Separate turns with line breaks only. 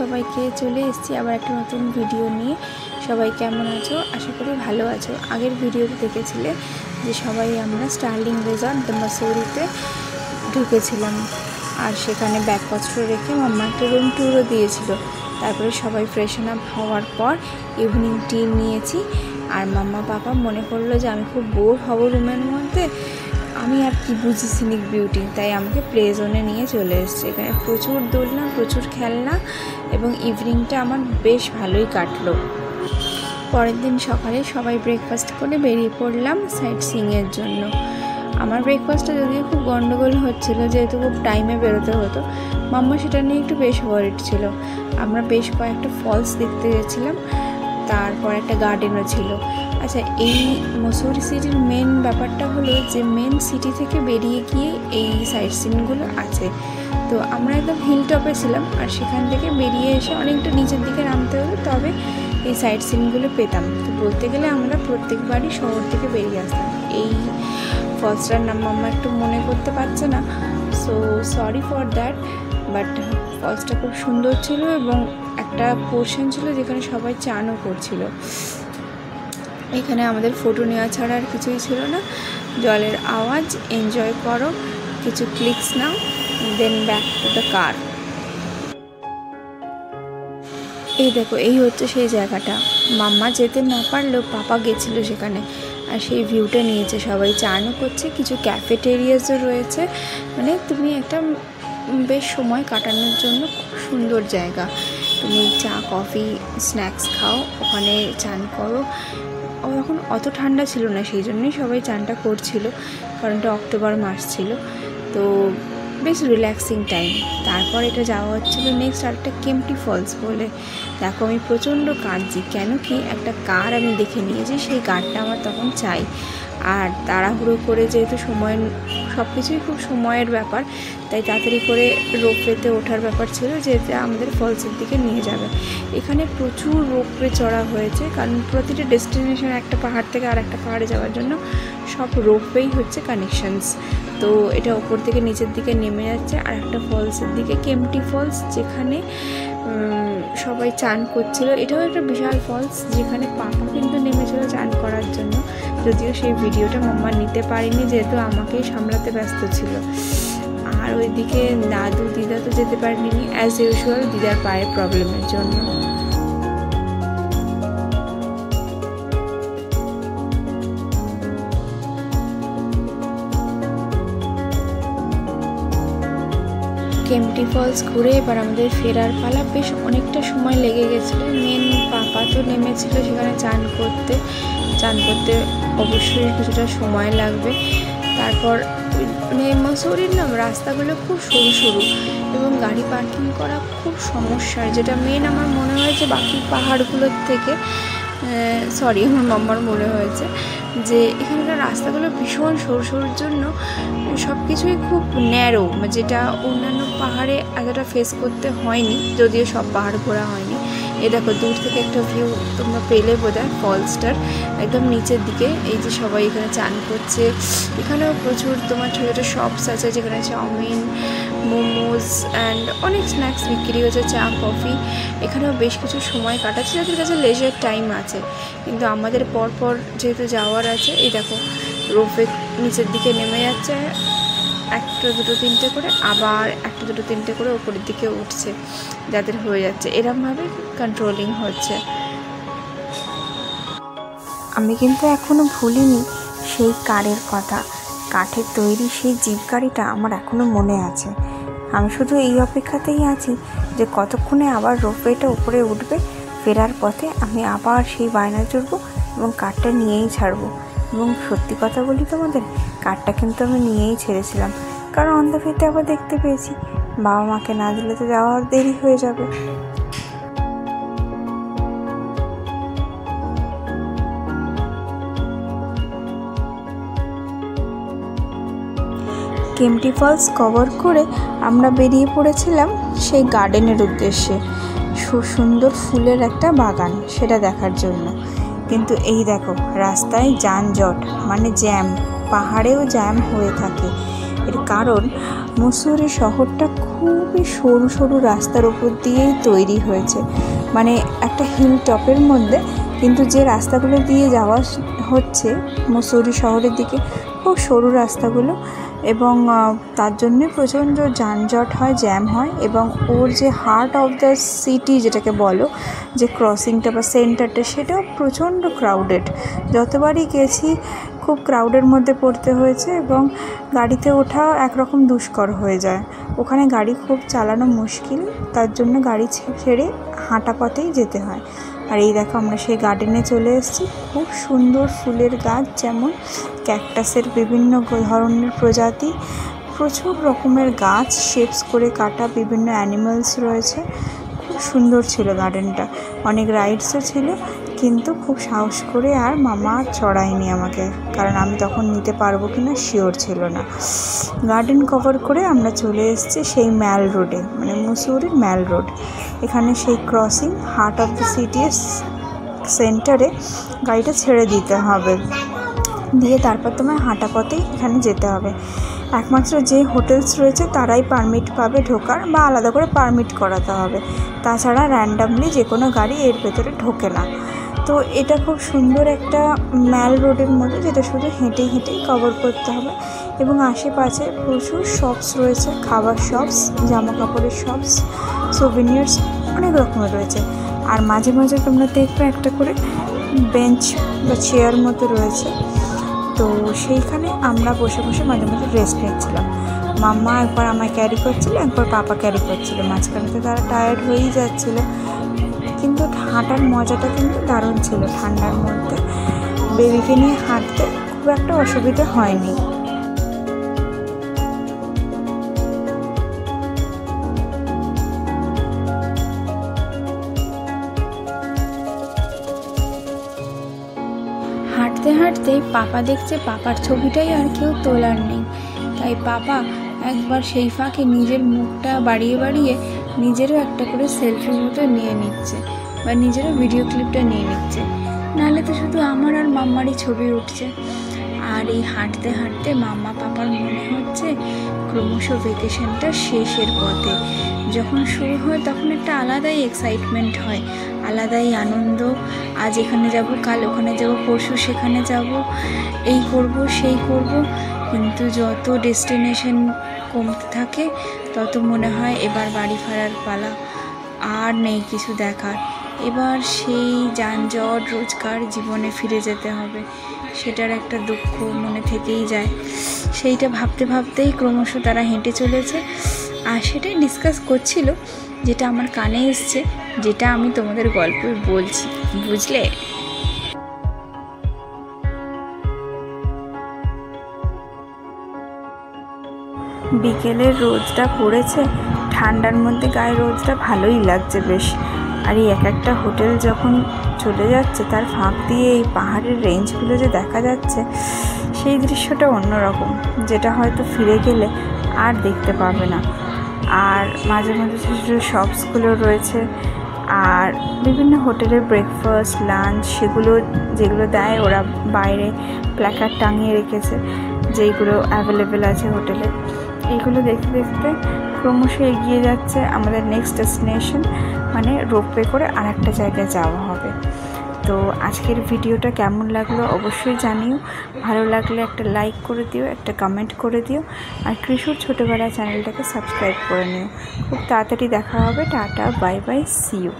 সবাইকে, চলে এসেছি আবার একটা নতুন ভিডিও নিয়ে। সবাই কেমন আছো? আশা করি ভালো আছো। আগের ভিডিওতে দেখেছিলে যে সবাই আমরা স্টার্লিং রিসর্ট দ্য মাসুরিতে ঢুকেছিলাম, আর সেখানে ব্যাগপত্র রেখে মাম্মা একটা রুম ট্যুরও দিয়েছিল। তারপরে সবাই ফ্রেশন আপ হওয়ার পর ইভিনিং টি নিয়েছি। আর মাম্মা পাপা মনে করলো যে আমি খুব বোর হব রুমের মধ্যে, আমি আর কি বুঝি সিনিক বিউটি, তাই আমাকে প্লে জোনে নিয়ে চলে এসেছে। এখানে প্রচুর দোলনা, প্রচুর খেলনা, এবং ইভিনিংটা আমার বেশ ভালোই কাটলো। পরের দিন সকালে সবাই ব্রেকফাস্ট করে বেরিয়ে পড়লাম সাইট সিইংয়ের জন্য। আমার ব্রেকফাস্টটা যদিও খুব গন্ডগোল হচ্ছিলো, যেহেতু খুব টাইমে বেরোতে হতো। মাম্মা সেটা নিয়ে একটু বেশ ওয়ারিড ছিল। আমরা বেশ কয়েকটা ফলস দেখতে গেছিলাম, তারপর একটা গার্ডেনও ছিল। আচ্ছা, এই মসুরি সিটির মেন ব্যাপারটা হলো যে মেন সিটি থেকে বেরিয়ে গিয়ে এই সাইট সিনগুলো আছে। তো আমরা একদম হিল টপে ছিলাম, আর সেখান থেকে বেরিয়ে এসে অনেকটা নিচের দিকে নামতে হতো, তবে এই সাইট সিনগুলো পেতাম। তো বলতে গেলে আমরা প্রত্যেকবারই শহর থেকে বেরিয়ে আসতাম। এই ফলসটার নাম মাম্মা একটু মনে করতে পারছে না, so sorry for that, but ফলসটা খুব সুন্দর ছিল, এবং একটা পোর্শন ছিল যেখানে সবাই চানও করছিল। এখানে আমাদের ফটো নেওয়া ছাড়া আর কিছুই ছিল না। জলের আওয়াজ এনজয় করো, কিছু ক্লিকস নাও, then back to the car. এই দেখো, এই হচ্ছে সেই জায়গাটা। মাম্মা যেতে না পারলেও পাপা গেছিলো সেখানে, আর সেই ভিউটা নিয়েছে। সবাই চানও করছে, কিছু ক্যাফেটেরিয়াসও রয়েছে। মানে তুমি একটা বেশ সময় কাটানোর জন্য খুব সুন্দর জায়গা। তুমি চা, কফি, স্ন্যাক্স খাও, ওখানে চান করো। এখন অত ঠান্ডা ছিল না, সেই জন্যই সবাই চানটা করছিল, কারণ এটা অক্টোবর মাস ছিল। তো বেশ রিল্যাক্সিং টাইম। তারপর এটা যাওয়া হচ্ছিলো নেক্সট আরেকটা কেম্পটি ফলস বলে। দেখো, আমি প্রচণ্ড কাঁদছি, কেন কি একটা কার আমি দেখে নিয়েছি, সেই কারটা আমার তখন চাই। আর তাড়াহুড়ো করে, যেহেতু সময় সব কিছুই খুব সময়ের ব্যাপার, তাই তাড়াতাড়ি করে রোপওয়েতে ওঠার ব্যাপার ছিল, যেটা আমাদের ফলসের দিকে নিয়ে যাবে। এখানে প্রচুর রোপওয়ে চড়া হয়েছে, কারণ প্রতিটা ডেস্টিনেশন একটা পাহাড় থেকে আর একটা পাহাড়ে যাওয়ার জন্য সব রোপওয়েই হচ্ছে কানেকশানস। তো এটা ওপর থেকে নিচের দিকে নেমে যাচ্ছে আর একটা ফলসের দিকে, কেম্পটি ফলস, যেখানে সবাই চান করছিল। এটাও একটা বিশাল ফলস, যেখানে পাপা কিন্তু নেমেছিল চান করার জন্য, যদিও সেই ভিডিওটা মাম্মা নিতে পারিনি, যেহেতু আমাকেই সামলাতে ব্যস্ত ছিল। আর ওইদিকে দাদু দিদা তো যেতে পারেনি, অ্যাজ ইউজুয়াল দিদার পায়ের প্রবলেমের জন্য। কেম্পটি ফলস ঘুরে এবার আমাদের ফেরার পালা। বেশ অনেকটা সময় লেগে গেছিলো। মেন পাপা তো নেমেছিল সেখানে চান করতে অবশ্যই কিছুটা সময় লাগবে। তারপর মানে মসুরির রাস্তাগুলো খুব সরু সরু, এবং গাড়ি পার্কিং করা খুব সমস্যার, যেটা মেন আমার মনে হয়েছে বাকি পাহাড়গুলোর থেকে। আমার মাম্মার মনে হয়েছে যে এখানকার রাস্তাগুলো ভীষণ সরু সরুর জন্য সব কিছুই খুব ন্যারো, যেটা অন্যান্য পাহাড়ে এতটা ফেস করতে হয়নি, যদিও সব পাহাড় ঘোরা হয়নি। এ দেখো, দূর থেকে একটা ভিউ তোমরা পেলে বোধহয় ফলসটার একদম নিচের দিকে। এই যে সবাই এখানে চান করছে। এখানেও প্রচুর তোমার ছোটো ছোটো শপস আছে, যেখানে চাউমিন, মোমোজ অ্যান্ড অনেক স্ন্যাক্স বিক্রি হচ্ছে, চা, কফি। এখানেও বেশ কিছু সময় কাটাচ্ছে যাদের কাছে লেজার টাইম আছে, কিন্তু আমাদের পরপর যেহেতু যাওয়ার আছে। এই দেখো, রোপওয়ে নিচের দিকে নেমে যাচ্ছে, একটা দুটো তিনটে করে, আবার একটা দুটো তিনটে করে ওপরের দিকে উঠছে, যাদের হয়ে যাচ্ছে। এরমভাবে কন্ট্রোলিং হচ্ছে।
আমি কিন্তু এখনও ভুলিনি সেই কারের কথা। কাঠের তৈরি সেই জিপ গাড়িটা আমার এখনও মনে আছে। আমি শুধু এই অপেক্ষাতেই আছি যে কতক্ষণে আবার রোপওয়েটা উপরে উঠবে। ফেরার পথে আমি আবার সেই বায়না চড়ব এবং কারটা নিয়েই ছাড়বো। এবং সত্যি কথা বলি তোমাদের, কারটা কিন্তু আমি নিয়েই ছেড়েছিলাম, কারণ অন দ্য ওয়েতে আবার দেখতে পেয়েছি বাবা মাকে না দিলে তো যাওয়ার দেরি হয়ে যাবে। কেম্পটি ফলস কভার করে আমরা বেরিয়ে পড়েছিলাম সেই গার্ডেনের উদ্দেশ্যে। সুন্দর ফুলের একটা বাগান, সেটা দেখার জন্য। কিন্তু এই দেখো, রাস্তায় যানজট, মানে জ্যাম, পাহাড়েও জ্যাম হয়ে থাকে। এর কারণ মুসৌরি শহরটা খুবই সরু সরু রাস্তার উপর দিয়েই তৈরি হয়েছে, মানে একটা হিল টপের মধ্যে, কিন্তু যে রাস্তাগুলো দিয়ে যাওয়া হচ্ছে মুসৌরি শহরের দিকে খুব সরু রাস্তাগুলো, এবং তার জন্যে প্রচণ্ড যানজট হয়, জ্যাম হয়। এবং ওর যে হার্ট অফ দ্য সিটি যেটাকে বলো, যে ক্রসিংটা বা সেন্টারটা, সেটাও প্রচণ্ড ক্রাউডেড। যতবারই গেছি খুব ক্রাউডের মধ্যে পড়তে হয়েছে, এবং গাড়িতে ওঠা একরকম দুষ্কর হয়ে যায়। ওখানে গাড়ি খুব চালানো মুশকিল, তার জন্য গাড়ি ছেড়ে হাঁটা পথেই যেতে হয়। আর এই দেখো আমরা সেই গার্ডেনে চলে এসেছি। খুব সুন্দর ফুলের গাছ, যেমন ক্যাকটাসের বিভিন্ন ধরনের প্রজাতি, প্রচুর রকমের গাছ শেপস করে কাটা, বিভিন্ন অ্যানিমালস রয়েছে। খুব সুন্দর ছিল গার্ডেনটা, অনেক রাইডসও ছিল, কিন্তু খুব সাহস করে আর মামা চড়ায়নি আমাকে, কারণ আমি তখন নিতে পারবো কিনা শিওর ছিল না। গার্ডেন কভার করে আমরা চলে এসেছি সেই ম্যাল রোডে, মানে মুসৌরির ম্যাল রোড। এখানে সেই ক্রসিং হার্ট অফ দ্য সিটির সেন্টারে গাড়িটা ছেড়ে দিতে হবে, দিয়ে তারপর তোমার হাঁটা পথেই এখানে যেতে হবে। একমাত্র যে হোটেলস রয়েছে তারাই পারমিট পাবে ঢোকার, বা আলাদা করে পারমিট করাতে হবে, তাছাড়া র্যান্ডামলি যে কোনো গাড়ি এর ভেতরে ঢোকে না। তো এটা খুব সুন্দর একটা ম্যাল রোডের মতো, যেটা শুধু হেঁটেই হেঁটেই কভার করতে হবে। এবং আশেপাশে প্রচুর শপস রয়েছে, খাবার শপস, জামা কাপড়ের শপস, সোভিনিয়ার্স অনেক রকমের রয়েছে। আর মাঝে মাঝে তোমরা দেখবে একটা করে বেঞ্চ বা চেয়ার মতো রয়েছে, তো সেইখানে আমরা বসে বসে মাঝে মাঝে রেস্ট নিচ্ছিলাম। মাম্মা একবার আমায় ক্যারি করছিল, একবার পাপা ক্যারি করছিল, মাঝখানে তো তারা টায়ার্ড হয়েই যাচ্ছিলো। কিন্তু হাঁটার মজাটা কিন্তু দারুণ ছিল, ঠান্ডার মধ্যে বেবিকে নিয়ে হাঁটতে খুব একটা অসুবিধা হয়নি।
হাঁটতে হাঁটতে পাপা দেখছে পাপার ছবিটাই আর কেউ তোলার নেই, তাই পাপা একবার সেই ফাঁকে নিজের মুখটা বাড়িয়ে বাড়িয়ে নিজেরও একটা করে সেলফি মতো নিয়ে নিচ্ছে, বা নিজেরও ভিডিও ক্লিপটা নিয়ে নিচ্ছে, নাহলে তো শুধু আমার আর মাম্মারই ছবি উঠছে। আর এই হাঁটতে হাঁটতে মাম্মা পাপার মনে হচ্ছে ক্রমশ ভেকেশনটা শেষের পথে। যখন শুরু হয় তখন একটা আলাদাই এক্সাইটমেন্ট হয়, আলাদাই আনন্দ। আজ এখানে যাব, কাল ওখানে যাব, পরশু সেখানে যাব, এই করব সেই করব। কিন্তু যত ডেস্টিনেশন কমতে থাকে তত মনে হয় এবার বাড়ি ফেরার পালা, আর নেই কিছু দেখার। এবার সেই যানজট রোজকার জীবনে ফিরে যেতে হবে, সেটার একটা দুঃখ মনে থেকেই যায়। সেইটা ভাবতে ভাবতেই ক্রমশ তারা হেঁটে চলেছে, আর সেটাই ডিসকাস করছিল, যেটা আমার কানে এসছে, যেটা আমি তোমাদের গল্পে বলছি, বুঝলে?
বিকেলের রোদটা পড়েছে, ঠান্ডার মধ্যে গায়ে রোদটা ভালোই লাগছে বেশ। আর এই এক একটা হোটেল যখন চলে যাচ্ছে, তার ফাঁক দিয়ে এই পাহাড়ের রেঞ্জগুলো যে দেখা যাচ্ছে, সেই দৃশ্যটা অন্যরকম, যেটা হয়তো ফিরে গেলে আর দেখতে পাবে না। আর মাঝে মাঝে ছোটো ছোটো শপসগুলো রয়েছে, আর বিভিন্ন হোটেলের ব্রেকফাস্ট, লাঞ্চ, সেগুলো যেগুলো দেয় ওরা বাইরে প্ল্যাকার্ড টাঙিয়ে রেখেছে, যেইগুলো অ্যাভেলেবেল আছে হোটেলে। এইগুলো দেখতে দেখতে ক্রমশ এগিয়ে যাচ্ছে আমাদের নেক্সট ডেস্টিনেশন, মানে রোপওয়ে করে আর একটা জায়গায় যাওয়া হবে। তো আজকের ভিডিওটা কেমন লাগলো অবশ্যই জানিও, ভালো লাগলে একটা লাইক করে দিও, একটা কমেন্ট করে দিও, আর কৃষুর ছোটোবেলা চ্যানেলটাকে সাবস্ক্রাইব করে নিও। খুব তাড়াতাড়ি দেখা হবে। Tata, bye bye, see you.